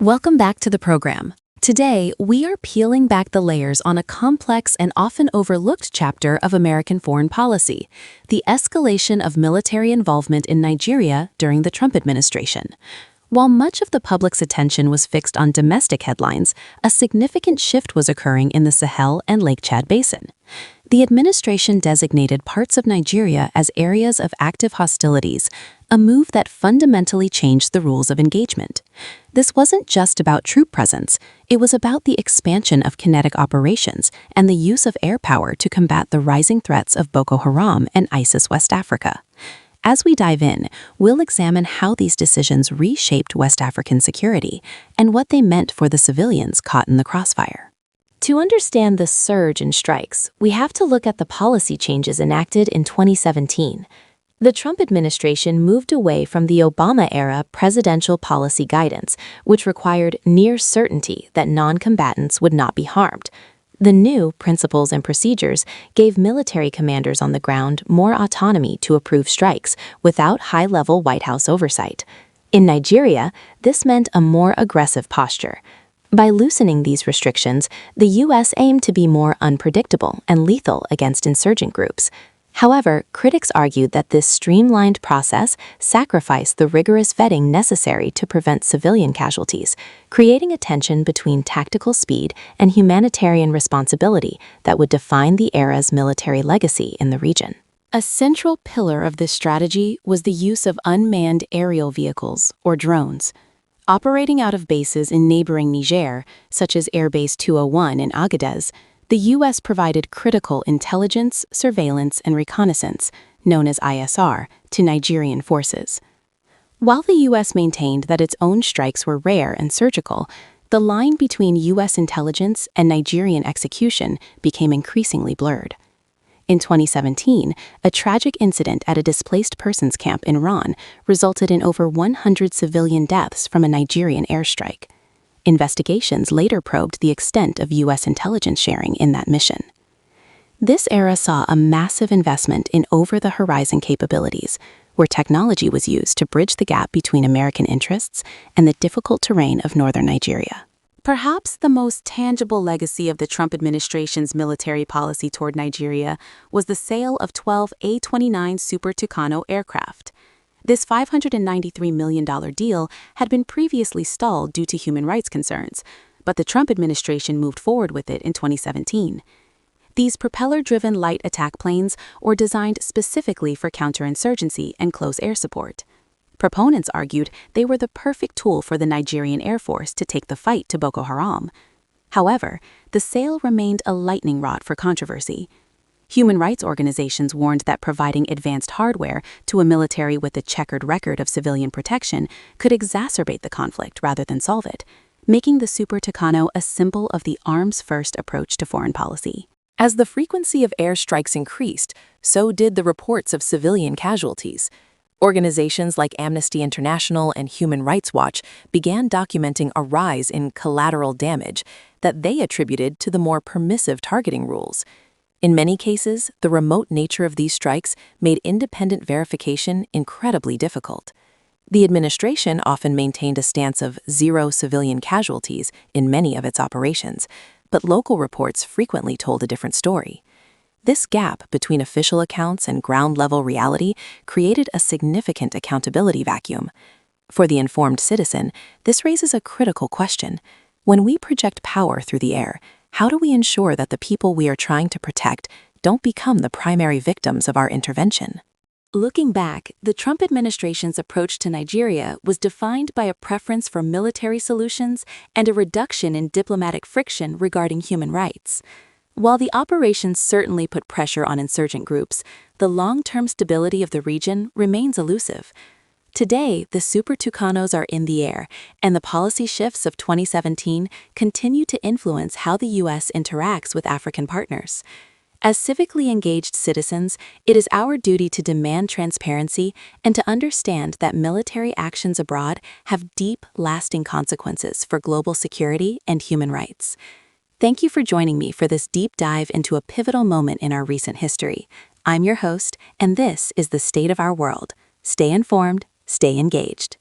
Welcome back to the program. Today, we are peeling back the layers on a complex and often overlooked chapter of American foreign policy, the escalation of military involvement in Nigeria during the Trump administration. While much of the public's attention was fixed on domestic headlines, a significant shift was occurring in the Sahel and Lake Chad basin. The administration designated parts of Nigeria as areas of active hostilities, a move that fundamentally changed the rules of engagement. This wasn't just about troop presence, it was about the expansion of kinetic operations and the use of air power to combat the rising threats of Boko Haram and ISIS West Africa. As we dive in, we'll examine how these decisions reshaped West African security and what they meant for the civilians caught in the crossfire. To understand the surge in strikes, we have to look at the policy changes enacted in 2017. The Trump administration moved away from the Obama-era presidential policy guidance, which required near certainty that non-combatants would not be harmed. The new principles and procedures gave military commanders on the ground more autonomy to approve strikes without high-level White House oversight. In Nigeria, this meant a more aggressive posture. By loosening these restrictions, the U.S. aimed to be more unpredictable and lethal against insurgent groups. However, critics argued that this streamlined process sacrificed the rigorous vetting necessary to prevent civilian casualties, creating a tension between tactical speed and humanitarian responsibility that would define the era's military legacy in the region. A central pillar of this strategy was the use of unmanned aerial vehicles, or drones. Operating out of bases in neighboring Niger, such as Airbase 201 in Agadez, the U.S. provided critical intelligence, surveillance, and reconnaissance, known as ISR, to Nigerian forces. While the U.S. maintained that its own strikes were rare and surgical, the line between U.S. intelligence and Nigerian execution became increasingly blurred. In 2017, a tragic incident at a displaced persons camp in Ran resulted in over 100 civilian deaths from a Nigerian airstrike. Investigations later probed the extent of U.S. intelligence sharing in that mission. This era saw a massive investment in over-the-horizon capabilities, where technology was used to bridge the gap between American interests and the difficult terrain of northern Nigeria. Perhaps the most tangible legacy of the Trump administration's military policy toward Nigeria was the sale of 12 A-29 Super Tucano aircraft. This $593 million deal had been previously stalled due to human rights concerns, but the Trump administration moved forward with it in 2017. These propeller-driven light attack planes were designed specifically for counterinsurgency and close air support. Proponents argued they were the perfect tool for the Nigerian Air Force to take the fight to Boko Haram. However, the sale remained a lightning rod for controversy. Human rights organizations warned that providing advanced hardware to a military with a checkered record of civilian protection could exacerbate the conflict rather than solve it, making the Super Tucano a symbol of the arms-first approach to foreign policy. As the frequency of airstrikes increased, so did the reports of civilian casualties. Organizations like Amnesty International and Human Rights Watch began documenting a rise in collateral damage that they attributed to the more permissive targeting rules. In many cases, the remote nature of these strikes made independent verification incredibly difficult. The administration often maintained a stance of zero civilian casualties in many of its operations, but local reports frequently told a different story. This gap between official accounts and ground-level reality created a significant accountability vacuum. For the informed citizen, this raises a critical question. When we project power through the air, how do we ensure that the people we are trying to protect don't become the primary victims of our intervention? Looking back, the Trump administration's approach to Nigeria was defined by a preference for military solutions and a reduction in diplomatic friction regarding human rights. While the operations certainly put pressure on insurgent groups, the long-term stability of the region remains elusive. Today, the Super Tucanos are in the air, and the policy shifts of 2017 continue to influence how the U.S. interacts with African partners. As civically engaged citizens, it is our duty to demand transparency and to understand that military actions abroad have deep, lasting consequences for global security and human rights. Thank you for joining me for this deep dive into a pivotal moment in our recent history. I'm your host, and this is The State of Our World. Stay informed, stay engaged.